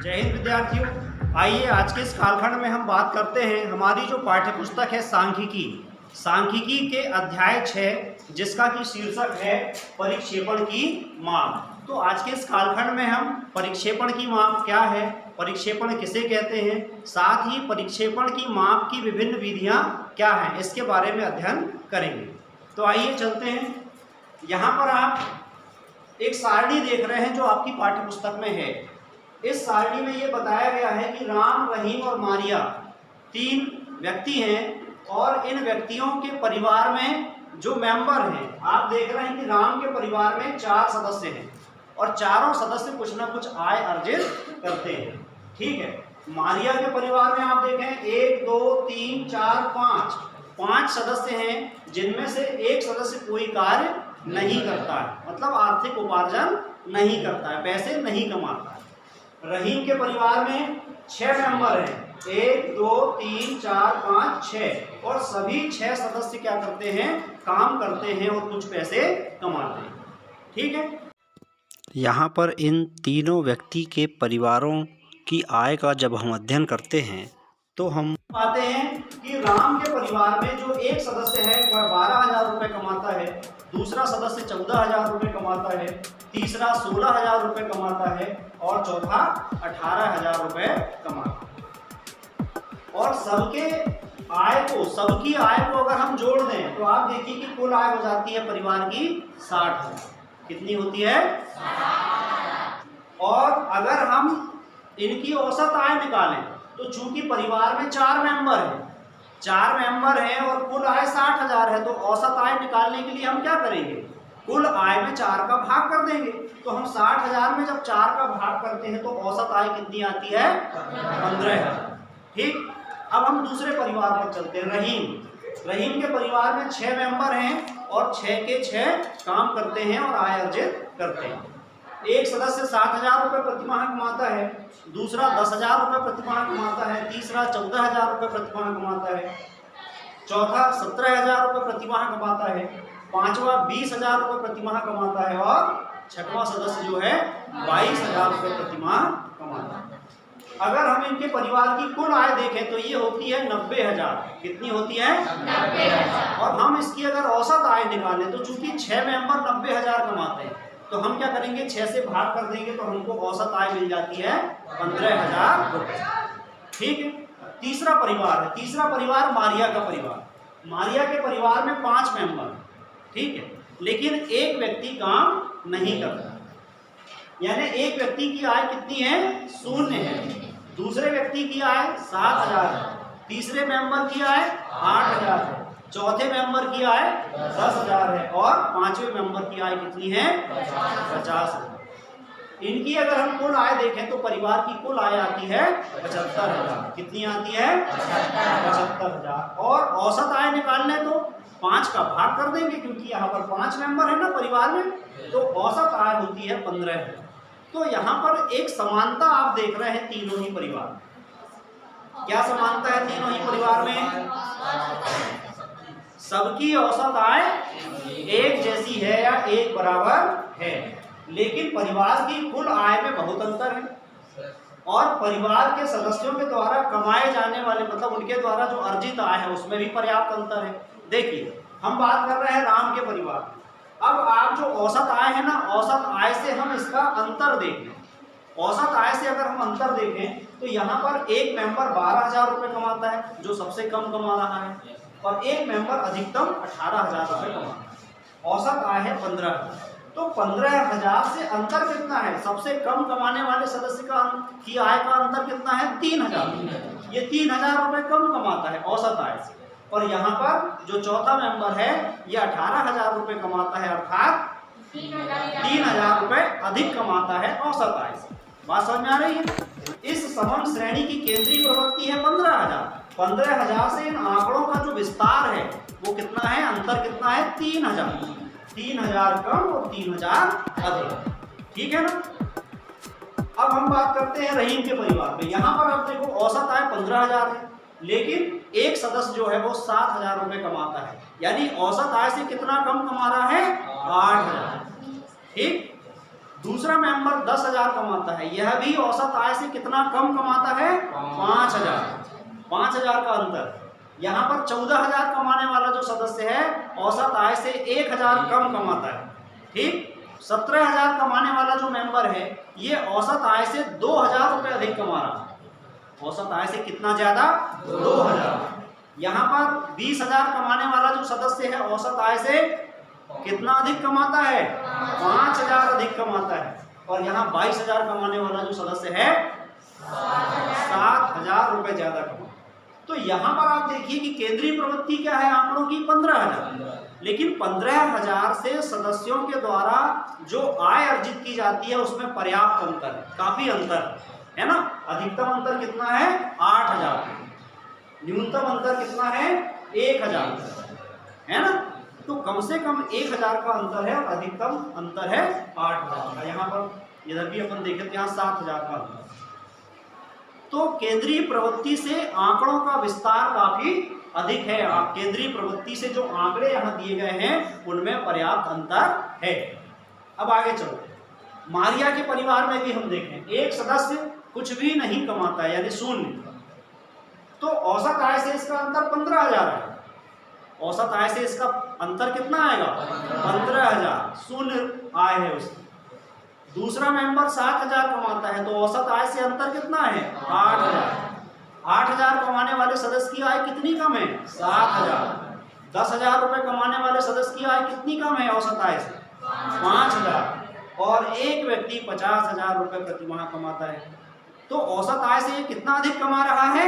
जय हिंद विद्यार्थियों। आइए आज के इस कालखंड में हम बात करते हैं हमारी जो पाठ्य पुस्तक है सांख्यिकी के अध्याय 6 जिसका कि शीर्षक है परिक्षेपण की माप। तो आज के इस कालखंड में हम परिक्षेपण की माप क्या है, परिक्षेपण किसे कहते हैं, साथ ही परिक्षेपण की माप की विभिन्न विधियां क्या हैं, इसके बारे में अध्ययन करेंगे। तो आइए चलते हैं। यहाँ पर आप एक सारणी देख रहे हैं जो आपकी पाठ्य पुस्तक में है। इस सारणी में ये बताया गया है कि राम, रहीम और मारिया 3 व्यक्ति हैं और इन व्यक्तियों के परिवार में जो मेंबर हैं, आप देख रहे हैं कि राम के परिवार में 4 सदस्य हैं और चारों सदस्य कुछ ना कुछ आय अर्जित करते हैं। ठीक है। मारिया के परिवार में आप देखें 1 2 3 4 5 सदस्य हैं जिनमें से एक सदस्य कोई कार्य नहीं करता है, मतलब आर्थिक उपार्जन नहीं करता है, पैसे नहीं कमाता है। रहीम के परिवार में 6 मेंबर हैं, 1 2 3 4 5 6 और सभी 6 सदस्य क्या करते हैं, काम करते हैं और कुछ पैसे कमाते हैं। ठीक है। यहाँ पर इन तीनों व्यक्ति के परिवारों की आय का जब हम अध्ययन करते हैं तो हम पाते हैं कि राम के परिवार में जो एक सदस्य है वह 12,000 रुपये कमाता है, दूसरा सदस्य 14,000 रुपये कमाता है, तीसरा 16,000 रुपये कमाता है और चौथा 18,000 रुपये कमाता है। और सबकी आय को अगर हम जोड़ दें तो आप देखिए कि कुल आय हो जाती है परिवार की 60,000। कितनी होती है? 60,000। और अगर हम इनकी औसत आय निकालें तो चूंकि परिवार में 4 मेंबर हैं और कुल आय 60,000 है, तो औसत आय निकालने के लिए हम क्या करेंगे, कुल आय में 4 का भाग कर देंगे। तो हम 60,000 में जब 4 का भाग करते हैं तो औसत आय कितनी आती है? 15,000। ठीक। अब हम दूसरे परिवार पर चलते हैं। रहीम के परिवार में 6 मेंबर हैं और 6 के 6 काम करते हैं और आय अर्जित करते हैं। एक सदस्य 7,000 रुपये प्रतिमाह कमाता है, दूसरा 10,000 रुपये प्रतिमाह कमाता है, तीसरा 14,000 रुपये प्रतिमाह कमाता है, चौथा 17,000 रुपये प्रतिमाह कमाता है, पांचवा 20,000 रुपये प्रतिमाह कमाता है और छठवां सदस्य जो है 22,000 रुपये प्रतिमाह कमाता है। अगर हम इनके परिवार की कुल आय देखें तो ये होती है 90,000। कितनी होती है? 90,000। और हम इसकी अगर औसत आय निकालें तो चूंकि 6 मेंबर 90,000 कमाते हैं तो हम क्या करेंगे, 6 से भाग कर देंगे तो हमको औसत आय मिल जाती है 15,000 रुपये। ठीक है। तीसरा परिवार मारिया का परिवार। मारिया के परिवार में 5 मेंबर, ठीक है, लेकिन एक व्यक्ति काम नहीं करता, यानी एक व्यक्ति की आय कितनी है? 0 है। दूसरे व्यक्ति की आय 7,000 है, तीसरे मेंबर की आय 8,000 है, चौथे मेंबर की आय 10,000 है और पांचवें मेंबर की आय कितनी है? 50,000। इनकी अगर हम कुल आय देखें तो परिवार की कुल आय आती है 75,000। कितनी आती है? 75,000। और औसत आय निकालने तो 5 का भाग कर देंगे क्योंकि यहाँ पर 5 मेंबर है ना परिवार में, तो औसत आय होती है 15,000। तो यहाँ पर एक समानता आप देख रहे हैं तीनों ही परिवार। क्या समानता है तीनों ही परिवार में? सबकी औसत आय एक जैसी है या एक बराबर है, लेकिन परिवार की कुल आय में बहुत अंतर है और परिवार के सदस्यों के द्वारा कमाए जाने वाले, मतलब उनके द्वारा जो अर्जित आय है उसमें भी पर्याप्त अंतर है। देखिए हम बात कर रहे हैं राम के परिवार। अब आप जो औसत आय है ना, औसत आय से हम इसका अंतर देखें। औसत आय से अगर हम अंतर देखें तो यहाँ पर एक मेंबर 12,000 रुपये कमाता है जो सबसे कम कमा रहा है, और एक मेंबर अधिकतम 18,000 रुपये कमाता है। औसत आय है 15,000। तो 15,000 से अंतर कितना है? सबसे कम कमाने वाले सदस्य की आय का अंतर कितना है? 3,000। ये 3,000 रुपये कम कमाता है औसत आय से, और यहाँ पर जो चौथा मेंबर है ये 18,000 रुपये कमाता है, अर्थात 3,000 रुपये अधिक कमाता है औसत आय से। बात समझ में आ रही है? इस समान श्रेणी की केंद्रीय प्रवृत्ति है 15,000। 15,000 से इन आंकड़ों का जो विस्तार है वो कितना है? अंतर कितना है? 3,000। 3,000 कम और 3,000 अधिक। ठीक है ना। अब हम बात करते हैं रहीम के परिवार में। यहाँ पर आप देखो औसत आय 15,000 है, लेकिन एक सदस्य जो है वो 7,000 रुपये कमाता है, यानी औसत आय से कितना कम कमा रहा है? 8,000। ठीक। दूसरा मेंबर 10,000 कमाता है, यह भी औसत आय से कितना कम कमाता है? 5,000 का अंतर। यहाँ पर 14,000 कमाने वाला जो सदस्य है औसत आय से 1,000 कम कमाता है। ठीक, 17,000 कमाने वाला जो मेंबर है ये औसत आय से 2,000 रुपये अधिक कमा रहा है। औसत आय से कितना ज्यादा? 2,000। यहाँ पर 20,000 कमाने वाला जो सदस्य है औसत आय से कितना अधिक कमाता है? 5,000 अधिक कमाता है। और यहाँ 22,000 कमाने वाला जो सदस्य है 7,000 रुपये ज्यादा कमाता है। तो यहाँ पर आप देखिए कि केंद्रीय प्रवृत्ति क्या है आंकड़ों की? 15,000। लेकिन 15,000 से सदस्यों के द्वारा जो आय अर्जित की जाती है उसमें पर्याप्त अंतर है, काफी अंतर है ना। अधिकतम अंतर कितना है? 8,000। न्यूनतम अंतर कितना है? 1,000 है ना। तो कम से कम 1,000 का अंतर है और अधिकतम अंतर है 8,000 का। यहाँ पर इधर भी अपन देखें तो यहाँ 7,000 का अंतर। तो केंद्रीय प्रवृत्ति से आंकड़ों का विस्तार काफी अधिक है। केंद्रीय प्रवृत्ति से जो आंकड़े यहाँ दिए गए हैं उनमें पर्याप्त अंतर है। अब आगे चलो, मारिया के परिवार में भी हम देखें, एक सदस्य कुछ भी नहीं कमाता है यानी शून्य, तो औसत आय से इसका अंतर 15,000 है। औसत आय से इसका अंतर कितना आएगा? 15,000। शून्य आय है उसकी। दूसरा मेंबर 7,000 कमाता है तो औसत आय से अंतर कितना है? 8,000। 8,000 कमाने वाले सदस्य की आय कितनी कम है? 7,000। 10,000 रुपये कमाने वाले सदस्य की आय कितनी कम है औसत आय से? 5,000। और एक व्यक्ति 50,000 रुपये प्रति माह कमाता है, तो औसत आय से कितना अधिक कमा रहा है?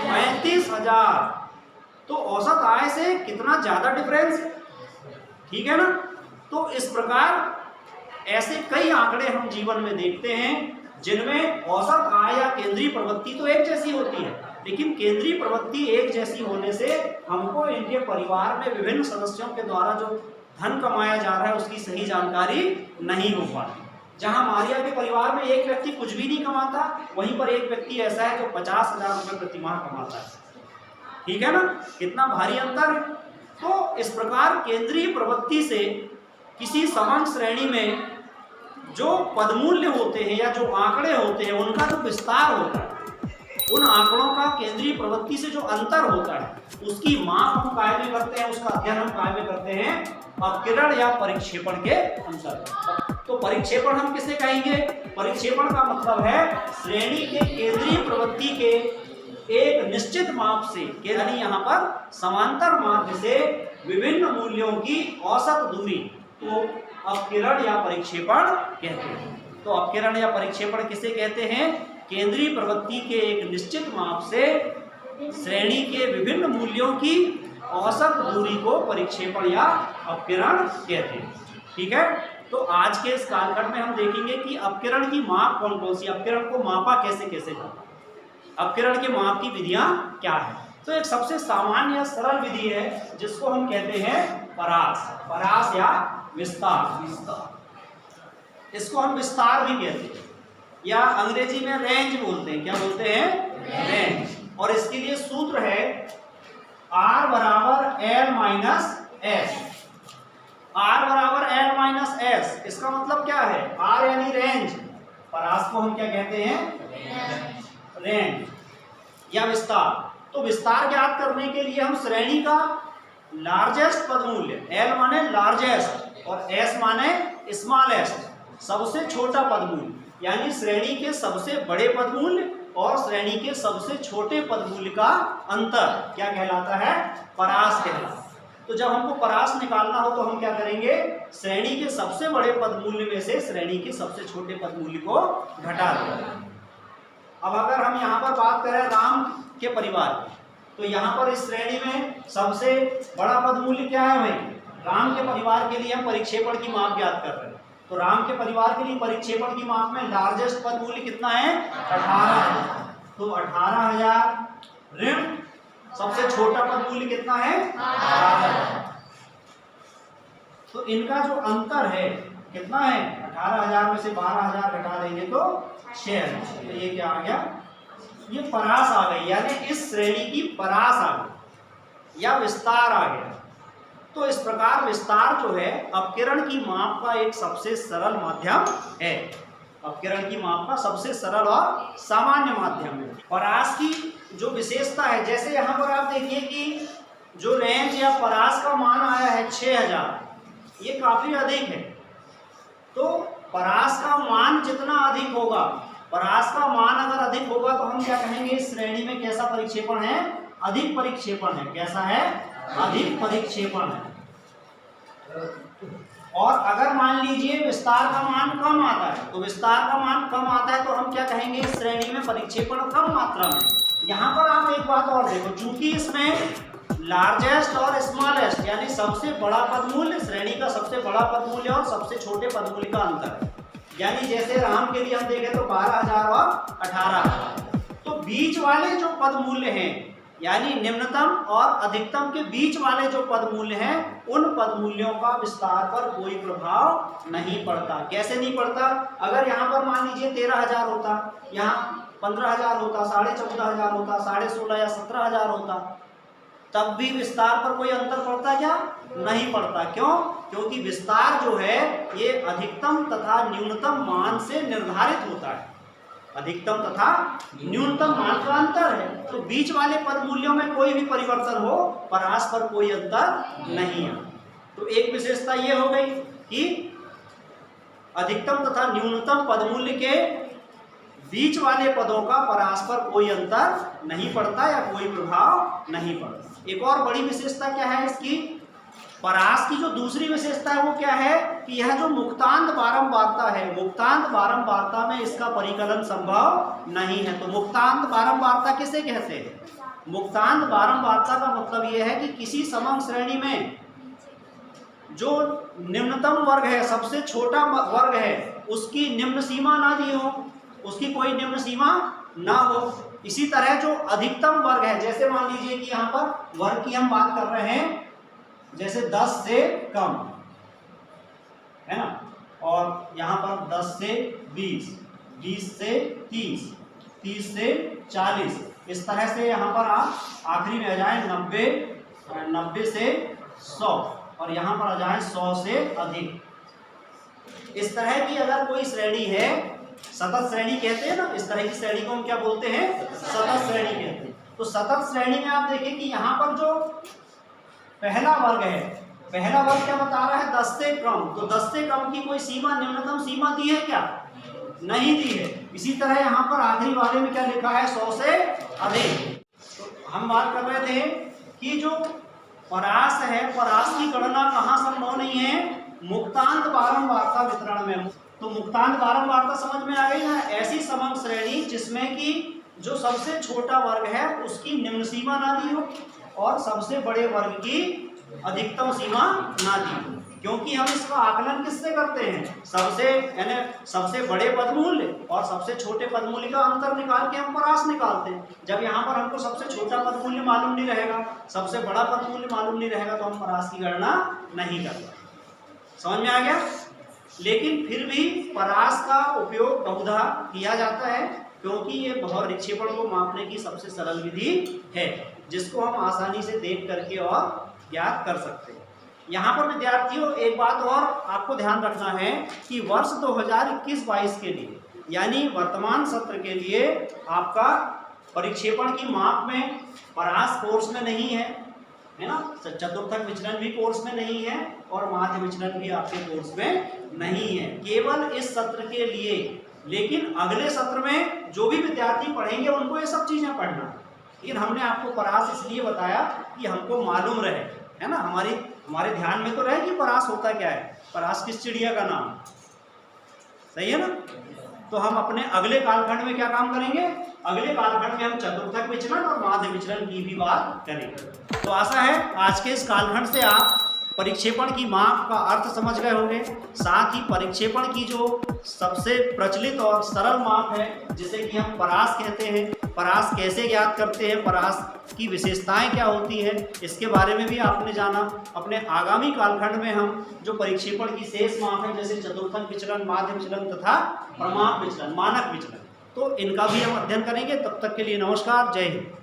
35,000। तो औसत आय से कितना ज्यादा डिफरेंस, ठीक है ना। तो इस प्रकार ऐसे कई आंकड़े हम जीवन में देखते हैं जिनमें औसत आय या केंद्रीय प्रवृत्ति तो एक जैसी होती है, लेकिन केंद्रीय प्रवृत्ति एक जैसी होने से हमको इनके परिवार में विभिन्न सदस्यों के द्वारा जो धन कमाया जा रहा है उसकी सही जानकारी नहीं हो पाती। जहां मारिया के परिवार में एक व्यक्ति कुछ भी नहीं कमाता, वहीं पर एक व्यक्ति ऐसा है जो 50,000 रुपये प्रति माह कमाता है। ठीक है ना, कितना भारी अंतर है। तो इस प्रकार केंद्रीय प्रवृत्ति से किसी समान श्रेणी में जो पदमूल्य होते हैं या जो आंकड़े होते हैं उनका जो विस्तार होता है, उन आंकड़ों का केंद्रीय प्रवृत्ति से जो अंतर होता है उसकी माप हम काय में करते हैं, उसका अध्ययन हम काय में करते हैं? अपकिरण या परिक्षेपण के अनुसार। तो परिक्षेपण हम किसे कहेंगे? परिक्षेपण का मतलब है श्रेणी के केंद्रीय प्रवृत्ति के एक निश्चित माप से, यानी यहाँ पर समांतर माध्य से विभिन्न मूल्यों की औसत दूरी को अपकिरण या परिक्षेपण कहते हैं। तो अपकिरण या परिक्षेपण किसे कहते हैं? केंद्रीय प्रवृत्ति के एक निश्चित माप से श्रेणी के विभिन्न मूल्यों की औसत दूरी को परिक्षेपण या अपकिरण कहते हैं। ठीक है, तो आज के इस कालखंड में हम देखेंगे कि अपकिरण की माप कौन कौन सी, अपकिरण को मापा कैसे कैसे जाता, अपकिरण के माप की विधियां क्या है। तो एक सबसे सामान्य या सरल विधि है जिसको हम कहते हैं परास या विस्तार। इसको हम विस्तार भी कहते हैं या अंग्रेजी में रेंज बोलते हैं। क्या बोलते हैं? रेंज। और इसके लिए सूत्र है R बराबर L माइनस S। R बराबर L माइनस S, इसका मतलब क्या है? R यानी रेंज, परास को हम क्या कहते हैं? रेंज या विस्तार। तो विस्तार ज्ञात करने के लिए हम श्रेणी का लार्जेस्ट पदमूल्य, L माने लार्जेस्ट और S माने स्मॉलेस्ट, सबसे छोटा पदमूल्य, यानी श्रेणी के सबसे बड़े पदमूल्य और श्रेणी के सबसे छोटे पदमूल्य का अंतर क्या कहलाता है? परास कहलाता है। तो जब हमको परास निकालना हो तो हम क्या करेंगे? श्रेणी के सबसे बड़े पदमूल्य में से श्रेणी के सबसे छोटे पदमूल्य को घटा देंगे। अब अगर हम यहाँ पर बात करें राम के परिवार की, तो यहाँ पर इस श्रेणी में सबसे बड़ा पदमूल्य क्या है भाई? राम के परिवार के लिए हम परिक्षेपण की माप ज्ञात कर रहे हैं। तो राम के परिवार के लिए परिक्षेपण की माप में लार्जेस्ट पदमूल्य कितना है? 18,000। तो 18,000 ऋण सबसे छोटा पदमूल्य कितना है? 18,000। तो इनका जो अंतर है कितना है? 18,000 में से 12,000 घटा देंगे तो 6,000। तो ये क्या आ गया? ये परास आ गई, यानी इस श्रेणी की परास आ गई या विस्तार आ गया। तो इस प्रकार विस्तार जो है अपकिरण की माप का एक सबसे सरल माध्यम है। अपकिरण की माप का सबसे सरल और सामान्य माध्यम है। परास की जो विशेषता है, जैसे यहाँ पर आप देखिए कि जो रेंज या परास का मान आया है 6000, ये काफी अधिक है। तो परास का मान जितना अधिक होगा, परास का मान अगर अधिक होगा तो हम क्या कहेंगे, इस श्रेणी में कैसा परिक्षेपण है, अधिक परिक्षेपण है। कैसा है, अधिक परिक्षेपण है। और अगर मान लीजिए विस्तार का मान कम आता है, तो विस्तार का मान कम आता है तो हम क्या कहेंगे, इस श्रेणी में परिक्षेपण कम मात्रा में। यहाँ पर आप एक बात और देखो, चूंकि इसमें लार्जेस्ट और स्मॉलेस्ट यानी सबसे बड़ा पदमूल्य, श्रेणी का सबसे बड़ा पदमूल्य और सबसे छोटे पदमूल्य का अंतर है। यानी जैसे राम के लिए हम देखें तो 12000 और 18000। तो बीच वाले जो पदमूल्य हैं, यानी निम्नतम और अधिकतम के बीच वाले जो पदमूल्य हैं, उन पदमूल्यों का विस्तार पर कोई प्रभाव नहीं पड़ता। कैसे नहीं पड़ता, अगर यहाँ पर मान लीजिए 13000 होता, यहाँ 15000 होता, 14500 होता, 16.5 या 17000 होता, तब भी विस्तार पर कोई अंतर पड़ता क्या, नहीं पड़ता। क्यों, क्योंकि विस्तार जो है ये अधिकतम तथा न्यूनतम मान से निर्धारित होता है। अधिकतम तथा न्यूनतम मान का अंतर है, तो बीच वाले पद मूल्यों में कोई भी परिवर्तन हो, परास पर कोई अंतर नहीं है। तो एक विशेषता ये हो गई कि अधिकतम तथा न्यूनतम पद मूल्य के बीच वाले पदों का परास पर कोई अंतर नहीं पड़ता या कोई प्रभाव नहीं पड़ता। एक और बड़ी विशेषता क्या है इसकी, परास की जो दूसरी विशेषता है वो क्या है कि यह जो मुक्तांत बारंबारता है, मुक्तांत बारंबारता में इसका परिकलन संभव नहीं है। तो मुक्तांत बारंबारता किसे कहते हैं, मुक्तांत बारंबारता का मतलब यह है कि किसी समंग श्रेणी में जो निम्नतम वर्ग है, सबसे छोटा वर्ग है, उसकी निम्न सीमा ना दी हो, उसकी कोई निम्न सीमा ना हो। इसी तरह जो अधिकतम वर्ग है, जैसे मान लीजिए कि यहाँ पर वर्ग की हम बात कर रहे हैं, जैसे 10 से कम है ना, और यहाँ पर 10 से 20, 20 से 30, 30 से 40, इस तरह से यहाँ पर आप आखिरी में आ जाए 90, 90 से 100, और यहाँ पर आ जाए 100 से अधिक। इस तरह की अगर कोई श्रेणी है, सतत श्रेणी कहते हैं ना, इस तरह की श्रेणी को हम क्या बोलते हैं, सतत श्रेणी कहते हैं। तो सतत श्रेणी में आप देखें कि यहाँ पर जो पहला वर्ग है, पहला वर्ग क्या बता रहा है, 10 से कम। तो 10 से कम की कोई सीमा, निम्नतम सीमा दी है क्या, नहीं दी है। इसी तरह यहाँ पर आखिरी वाले में क्या लिखा है, 100 से अधिक। तो हम बात कर रहे थे कि जो परास है, परास की गणना कहाँ संभव नहीं है, मुक्तांत बारंबारता वितरण में। तो मुक्तांत बारंबारता समझ में आ गई ना, ऐसी समंग श्रेणी जिसमें कि जो सबसे छोटा वर्ग है उसकी निम्न सीमा ना दी हो और सबसे बड़े वर्ग की अधिकतम सीमा ना दी हो। क्योंकि हम इसका आकलन किससे करते हैं, सबसे यानी सबसे बड़े पदमूल्य और सबसे छोटे पदमूल्य का अंतर निकाल के हम परास निकालते हैं। जब यहाँ पर हमको सबसे छोटा पदमूल्य मालूम नहीं रहेगा, सबसे बड़ा पदमूल्य मालूम नहीं रहेगा, तो हम परास की गणना नहीं कर पाएंगे। समझ में आ गया। लेकिन फिर भी परास का उपयोग बहुधा किया जाता है, क्योंकि ये बहुपरिक्षेपण को मापने की सबसे सरल विधि है, जिसको हम आसानी से देख करके और ज्ञात कर सकते हैं। यहाँ पर विद्यार्थियों एक बात और आपको ध्यान रखना है कि वर्ष 2021-22 के लिए, यानी वर्तमान सत्र के लिए आपका परिक्षेपण की माप में परास कोर्स में नहीं है, है ना, चतुर्थक विचलन भी कोर्स में नहीं है और माध्य विचलन भी आपके कोर्स में नहीं है, केवल इस सत्र के लिए। लेकिन अगले सत्र में जो भी विद्यार्थी पढ़ेंगे उनको ये सब चीजें पढ़ना। लेकिन हमने आपको परास इसलिए बताया कि हमको मालूम रहे, है ना, हमारे ध्यान में तो रहे कि परास होता क्या है, परास किस चिड़िया का नाम, सही है ना। तो हम अपने अगले कालखंड में क्या काम करेंगे, अगले कालखंड में हम चतुर्थक विचलन और माध्य विचलन की भी बात करेंगे। तो आशा है आज के इस कालखंड से आप परिक्षेपण की माप का अर्थ समझ गए होंगे, साथ ही परिक्षेपण की जो सबसे प्रचलित और सरल माप है जिसे कि हम परास कहते हैं, परास कैसे ज्ञात करते हैं, परास की विशेषताएं क्या होती है, इसके बारे में भी आपने जाना। अपने आगामी कालखंड में हम जो परिक्षेपण की शेष माप है, जैसे चतुर्थक विचलन, माध्य विचलन तथा प्रमाप विचलन, मानक विचलन, तो इनका भी हम अध्ययन करेंगे। तब तक के लिए नमस्कार, जय हिंद।